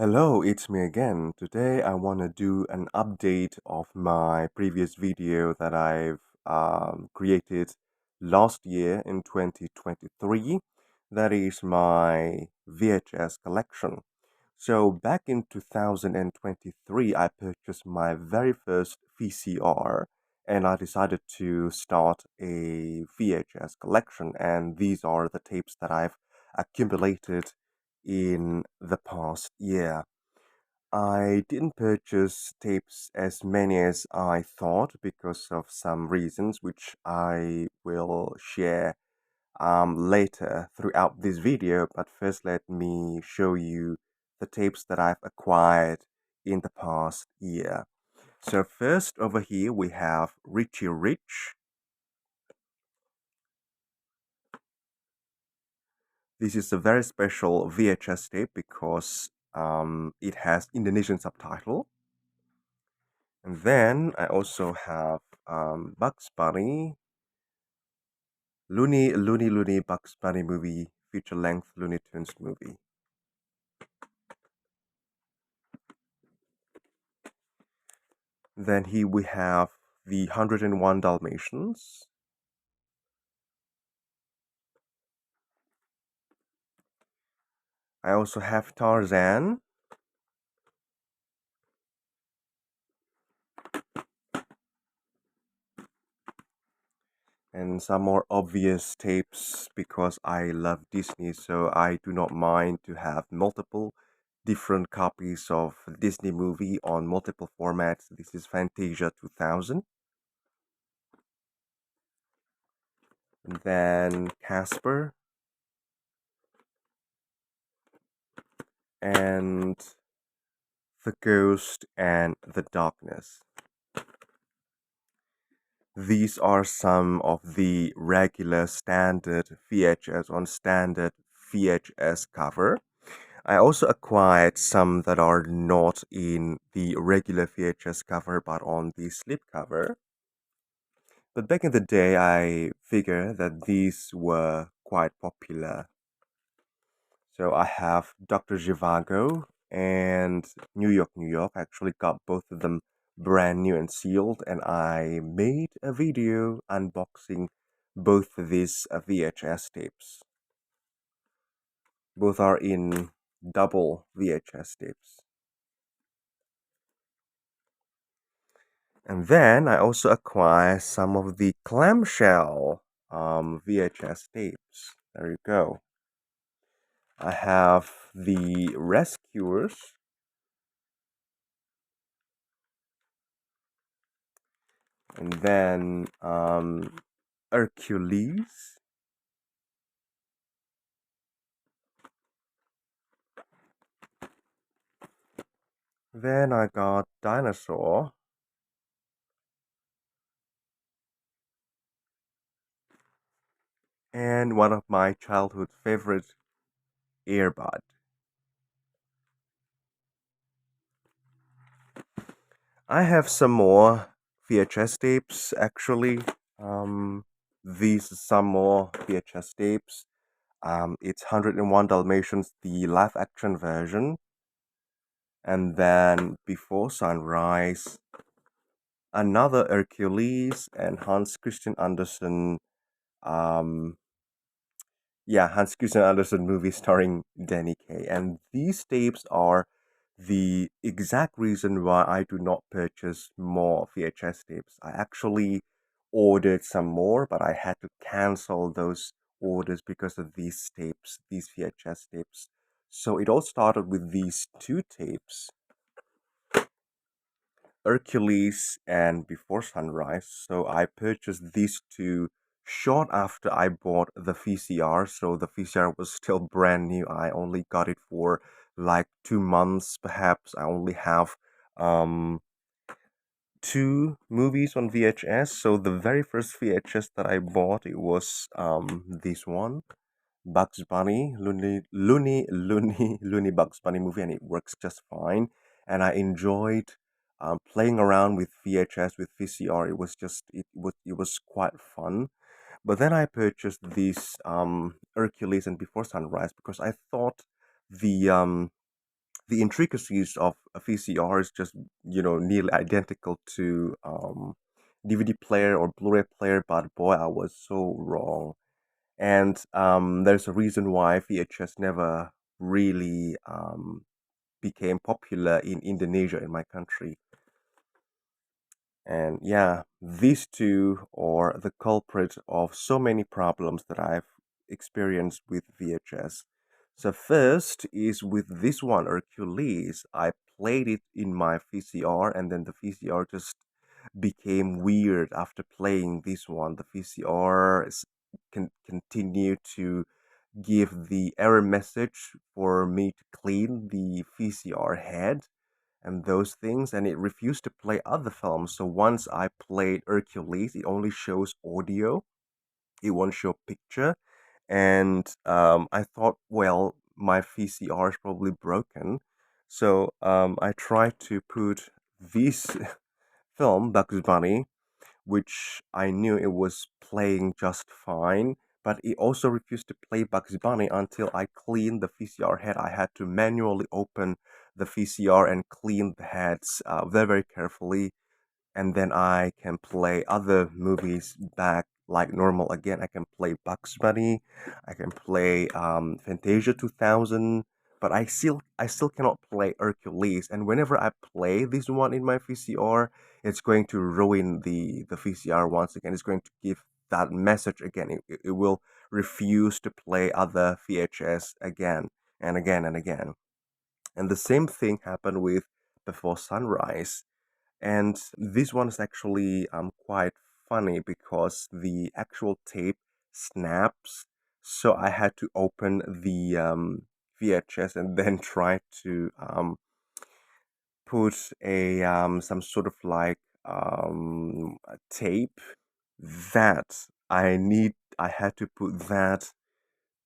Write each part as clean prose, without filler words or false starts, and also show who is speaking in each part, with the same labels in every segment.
Speaker 1: Hello, it's me again. Today I want to do an update of my previous video that I've created last year in 2023. That is my VHS collection. So back in 2023, I purchased my very first VCR and I decided to start a VHS collection. And these are the tapes that I've accumulated in the past year. I didn't purchase tapes as many as I thought because of some reasons, which I will share later throughout this video. But first, let me show you the tapes that I've acquired in the past year. So first over here we have Richie Rich. This is a very special VHS tape because it has Indonesian subtitle. And then I also have Bugs Bunny, Looney Bugs Bunny movie, feature length Looney Tunes movie. Then here we have the 101 Dalmatians. I also have Tarzan. And some more obvious tapes because I love Disney, so I do not mind to have multiple different copies of Disney movie on multiple formats. This is Fantasia 2000. And then Casper and The Ghost and the Darkness. These are some of the regular standard VHS on standard VHS cover. I also acquired some that are not in the regular VHS cover but on the slip cover. But back in the day, I figured that these were quite popular. So I have Dr. Zhivago and New York, New York. I actually got both of them brand new and sealed, and I made a video unboxing both of these VHS tapes. Both are in double VHS tapes. And then I also acquired some of the clamshell VHS tapes. There you go. I have the Rescuers. And then Hercules. Then I got Dinosaur. And one of my childhood favorite, Earbud. I have some more VHS tapes actually. These are some more VHS tapes. It's 101 Dalmatians, the live action version. And then Before Sunrise, another Hercules and Hans Christian Andersen. Um, Hans Christian Andersen movie starring Danny Kaye. And these tapes are the exact reason why I do not purchase more VHS tapes. I actually ordered some more, but I had to cancel those orders because of these tapes, these VHS tapes. So it all started with these two tapes, Hercules and Before Sunrise. So I purchased these two short after I bought the VCR. So the VCR was still brand new. I only got it for like 2 months, perhaps. I only have two movies on VHS. So the very first VHS that I bought, it was this one, Bugs Bunny, Looney Bugs Bunny movie, and it works just fine. And I enjoyed playing around with VHS, with VCR. It was quite fun. But then I purchased these Hercules and Before Sunrise because I thought the the intricacies of a VCR is just, nearly identical to DVD player or Blu-ray player, but boy, I was so wrong. And there's a reason why VHS never really became popular in Indonesia, in my country. And yeah, these two are the culprit of so many problems that I've experienced with VHS. So first is with this one, Hercules. I played it in my VCR, and then the VCR just became weird after playing this one. The VCR can continue to give the error message for me to clean the VCR head and those things, and it refused to play other films. So once I played Hercules, it only shows audio, it won't show picture. And I thought, well, my VCR is probably broken. So I tried to put this film, Bugs Bunny, which I knew it was playing just fine, but it also refused to play Bugs Bunny until I cleaned the VCR head. I had to manually open the VCR and clean the heads very, very carefully, and then I can play other movies back like normal again. I can play Bugs Bunny, I can play Fantasia 2000, but I still cannot play Hercules. And whenever I play this one in my VCR, it's going to ruin the VCR once again. It's going to give that message again. It will refuse to play other VHS again and again and again. And the same thing happened with Before Sunrise, and this one is actually quite funny because the actual tape snaps. So I had to open the VHS and then try to put a some sort of like a tape that I had to put that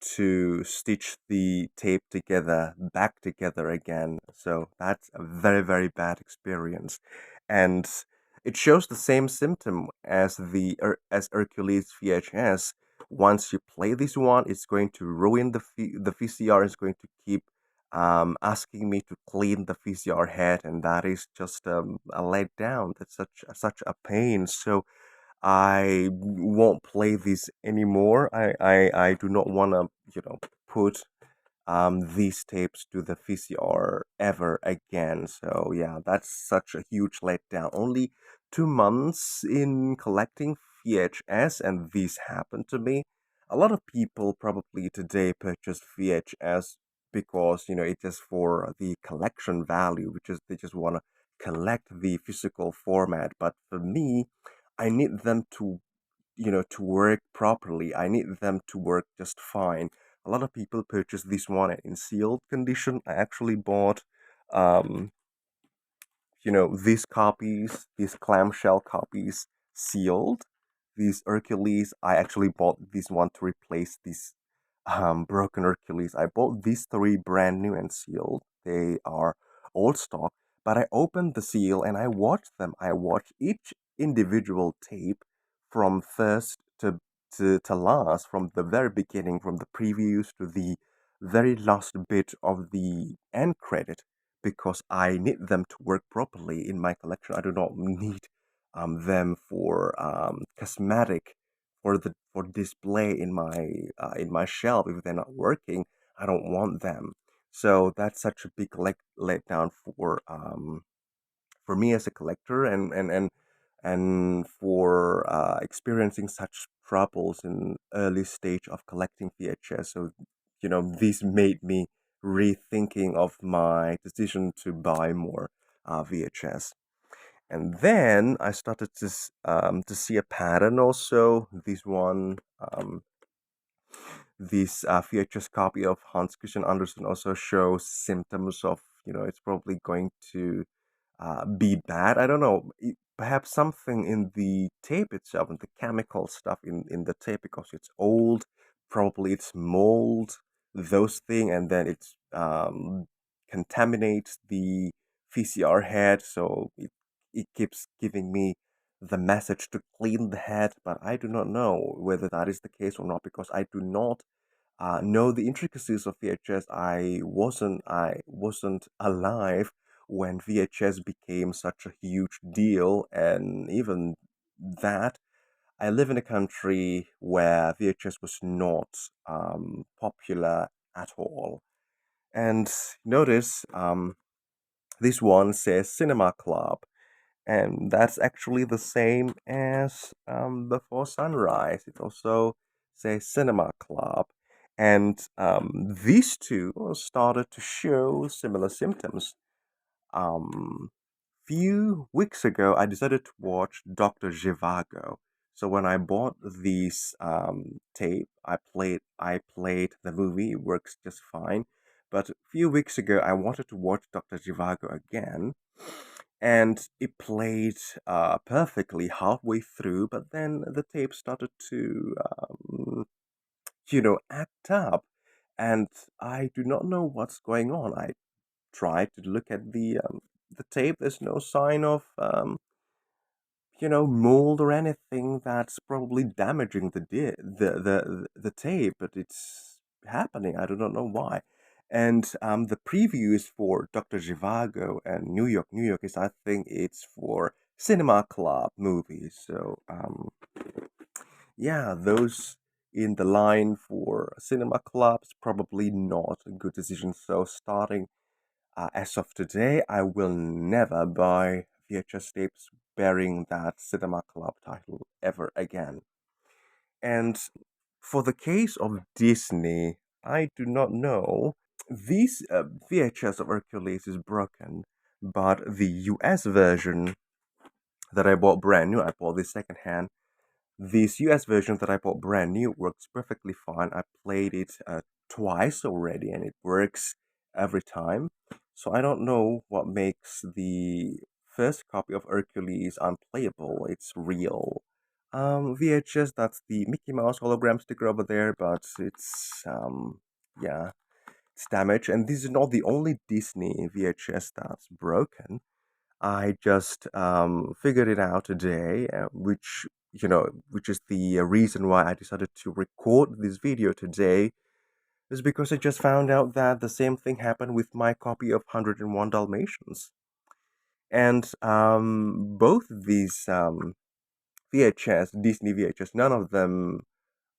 Speaker 1: to stitch the tape together, back together again. So that's a very, very bad experience. And it shows the same symptom as as Hercules VHS. Once you play this one, it's going to ruin the VCR is going to keep asking me to clean the VCR head, and that is just a letdown. That's such a pain. So I won't play this anymore. I do not want to, put these tapes to the VCR ever again. So yeah, that's such a huge letdown. Only 2 months in collecting VHS, and this happened to me. A lot of people probably today purchase VHS because it's just for the collection value, which is they just want to collect the physical format. But for me, I need them to work properly. I need them to work just fine. A lot of people purchase this one in sealed condition. I actually bought, um, these copies, these clamshell copies sealed. These Hercules, I actually bought this one to replace this broken Hercules. I bought these three brand new and sealed. They are old stock, but I opened the seal and I watched them. I watched each individual tape from first to last, from the very beginning, from the previews to the very last bit of the end credit, because I need them to work properly in my collection. I do not need them for cosmetic, for display in my shelf. If they're not working, I don't want them. So that's such a big letdown for me as a collector, and for experiencing such troubles in early stage of collecting VHS. So this made me rethinking of my decision to buy more VHS. And then I started to see a pattern also. This VHS copy of Hans Christian Andersen also shows symptoms of, it's probably going to be bad. I don't know. Perhaps something in the tape itself and the chemical stuff in the tape, because it's old. Probably it's mold, those thing, and then it's contaminates the VCR head, so it keeps giving me the message to clean the head, but I do not know whether that is the case or not, because I do not know the intricacies of VHS. I wasn't alive when VHS became such a huge deal, and even that, I live in a country where VHS was not popular at all. And notice this one says Cinema Club, and that's actually the same as Before Sunrise. It also says Cinema Club, and these two started to show similar symptoms. Um, few weeks ago, I decided to watch Dr. Zhivago. So when I bought these tape, I played the movie. It works just fine. But a few weeks ago, I wanted to watch Dr. Zhivago again, and it played perfectly halfway through. But then the tape started to, act up, and I do not know what's going on. I tried to look at the tape. There's no sign of mold or anything that's probably damaging the tape, but it's happening. I do not know why. And the preview is for Dr. Zhivago and New York. New York is, I think, it's for Cinema Club movies. So yeah, those in the line for Cinema Clubs probably not a good decision. So starting as of today, I will never buy VHS tapes bearing that Cinema Club title ever again. And for the case of Disney, I do not know. This VHS of Hercules is broken, but the US version that I bought brand new, I bought this secondhand. This US version that I bought brand new works perfectly fine. I played it twice already, and it works every time. So I don't know what makes the first copy of Hercules unplayable. It's real. VHS, that's the Mickey Mouse hologram sticker over there, but yeah, it's damaged. And this is not the only Disney VHS that's broken. I just figured it out today, which is the reason why I decided to record this video today, is because I just found out that the same thing happened with my copy of 101 Dalmatians. And both these VHS, Disney VHS, none of them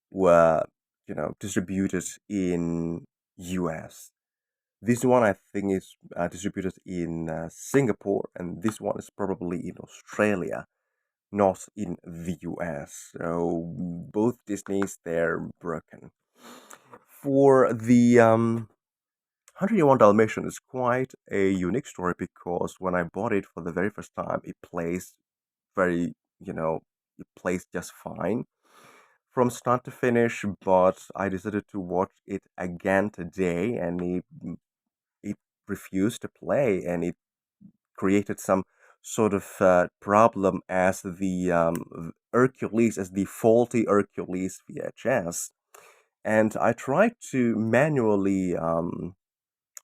Speaker 1: were, distributed in US. This one, I think, is distributed in Singapore, and this one is probably in Australia, not in the US. So both Disneys, they're broken. For the 101 Dalmatian is quite a unique story because when I bought it for the very first time, it plays very, it plays just fine from start to finish, but I decided to watch it again today, and it refused to play, and it created some sort of problem as the Hercules, as the faulty Hercules VHS. And I tried to manually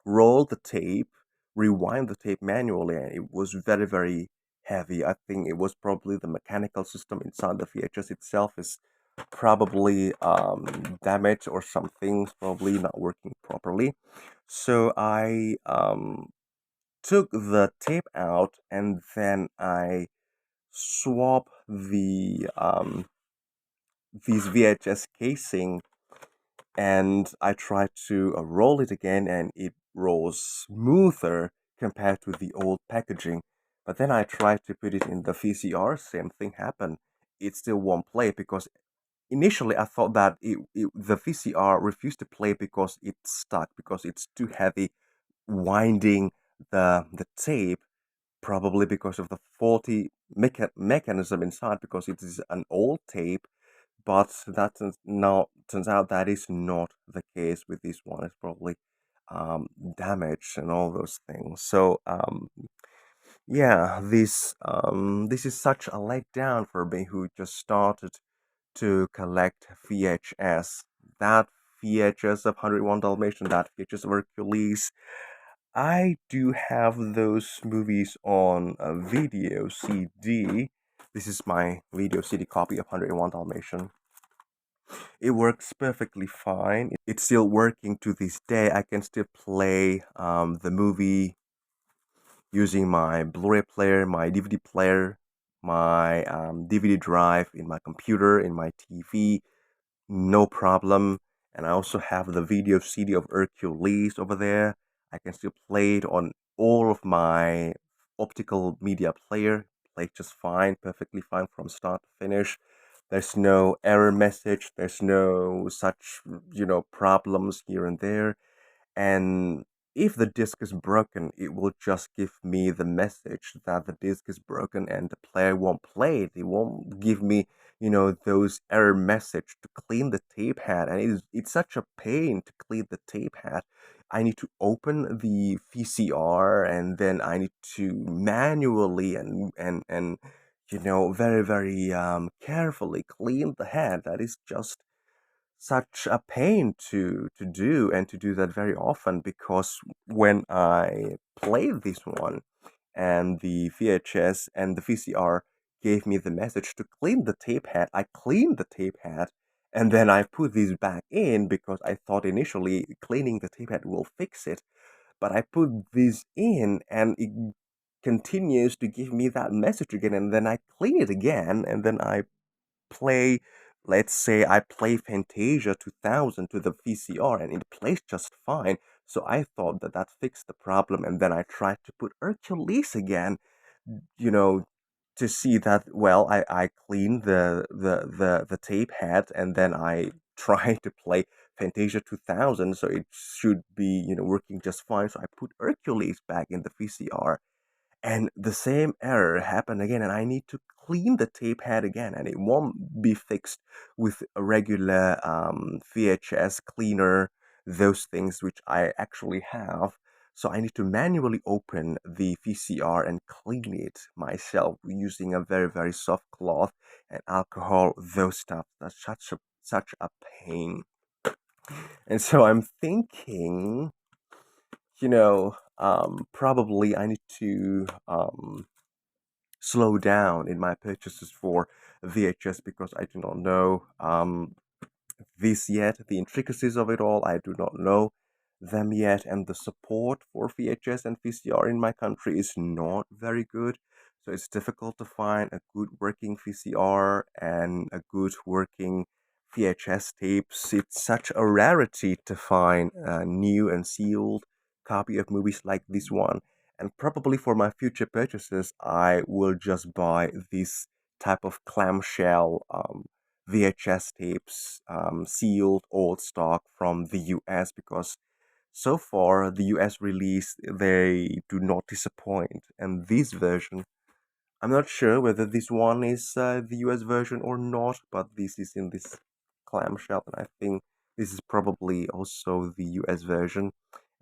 Speaker 1: roll the tape, rewind the tape manually, and it was very, very heavy. I think it was probably the mechanical system inside the VHS itself is probably damaged, or something's probably not working properly. So I took the tape out, and then I swap these VHS casing, and I tried to roll it again, and it rolls smoother compared to the old packaging. But then I tried to put it in the VCR, same thing happened. It still won't play because initially I thought that the VCR refused to play because it's stuck, because it's too heavy winding the tape, probably because of the faulty mechanism inside, because it is an old tape. But turns out that is not the case with this one. It's probably damaged and all those things. So yeah, this is such a letdown for me, who just started to collect VHS. That VHS of 101 Dalmatian, that VHS of Hercules. I do have those movies on a video CD. This is my video CD copy of 101 Dalmatian. It works perfectly fine. It's still working to this day. I can still play the movie using my Blu-ray player, my DVD player, my DVD drive in my computer, in my TV, no problem. And I also have the video CD of Hercules over there. I can still play it on all of my optical media player. Play just fine, perfectly fine from start to finish. There's no error message. There's no such, problems here and there. And if the disk is broken, it will just give me the message that the disk is broken and the player won't play it. It won't give me, those error message to clean the tape head. And it's such a pain to clean the tape head. I need to open the VCR and then I need to manually and very, very carefully clean the head. That is just such a pain to do and to do that very often because when I played this one and the VHS and the VCR gave me the message to clean the tape head, I cleaned the tape head and then I put these back in because I thought initially cleaning the tape head will fix it. But I put this in and it continues to give me that message again and then I clean it again and then I play, let's say I play Fantasia 2000 to the VCR and it plays just fine. So I thought that that fixed the problem, and then I tried to put Hercules again, you know, to see that, well, I cleaned the tape head and then I tried to play Fantasia 2000, so it should be, working just fine. So I put Hercules back in the VCR and the same error happened again and I need to clean the tape head again and it won't be fixed with a regular VHS cleaner, those things which I actually have. So I need to manually open the VCR and clean it myself using a very, very soft cloth and alcohol, those stuff. That's such a pain. And so I'm thinking, probably I need to slow down in my purchases for VHS because I do not know this yet. The intricacies of it all, I do not know them yet, and the support for VHS and VCR in my country is not very good. So it's difficult to find a good working VCR and a good working VHS tapes. It's such a rarity to find a new and sealed copy of movies like this one. And probably for my future purchases, I will just buy this type of clamshell VHS tapes, sealed old stock from the US because so far the US release they do not disappoint. And this version, I'm not sure whether this one is the US version or not, but this is in this clamshell, and I think this is probably also the US version.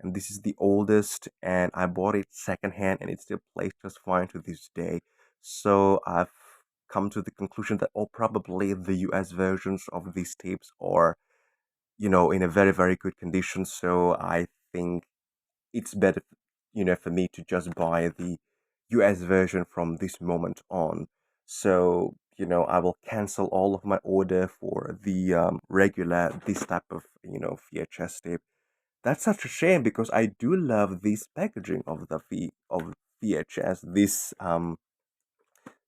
Speaker 1: And this is the oldest, and I bought it secondhand, and it still plays just fine to this day. So I've come to the conclusion that, oh, probably the US versions of these tapes are, in a very, very good condition. So I think it's better, for me to just buy the US version from this moment on. So, I will cancel all of my order for the regular, this type of, VHS tape. That's such a shame because I do love this packaging of the VHS. This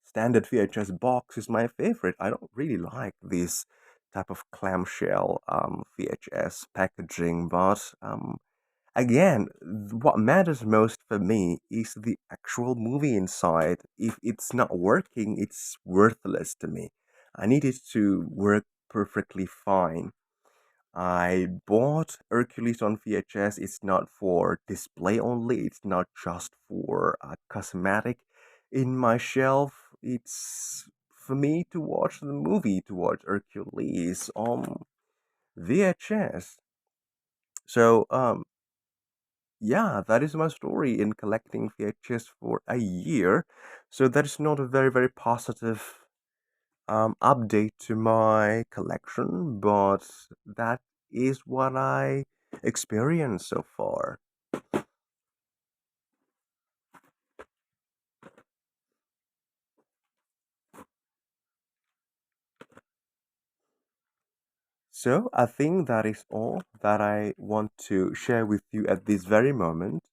Speaker 1: standard VHS box is my favorite. I don't really like this type of clamshell VHS packaging, but again, what matters most for me is the actual movie inside. If it's not working, it's worthless to me. I need it to work perfectly fine. I bought Hercules on VHS. It's not for display only. It's not just for cosmetic in my shelf. It's for me to watch the movie, to watch Hercules on VHS. So, yeah, that is my story in collecting VHS for a year. So that is not a very, very positive update to my collection, but that is what I experienced so far. So I think that is all that I want to share with you at this very moment.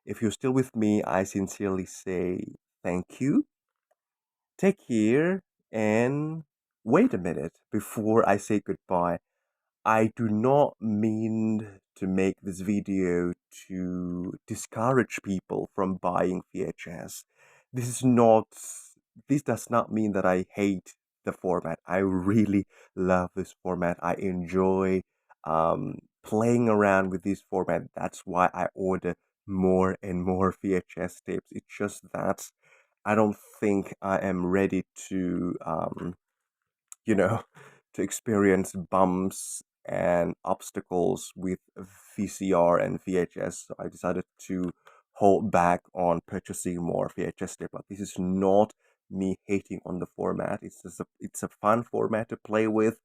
Speaker 1: If you're still with me, I sincerely say thank you. Take care and wait a minute before I say goodbye. I do not mean to make this video to discourage people from buying VHS. This is not, this does not mean that I hate the format. I really love this format. I enjoy playing around with this format. That's why I order more and more VHS tapes. It's just that I don't think I am ready to you know, to experience bumps and obstacles with VCR and VHS. So I decided to hold back on purchasing more VHS tape. But this is not me hating on the format. It's a fun format to play with,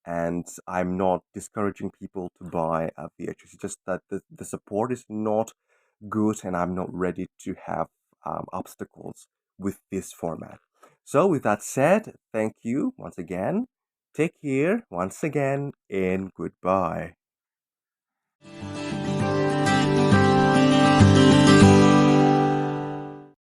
Speaker 1: and I'm not discouraging people to buy a VHS. It's just that the support is not good, and I'm not ready to have obstacles with this format. So, with that said, thank you once again. Take care once again, and goodbye.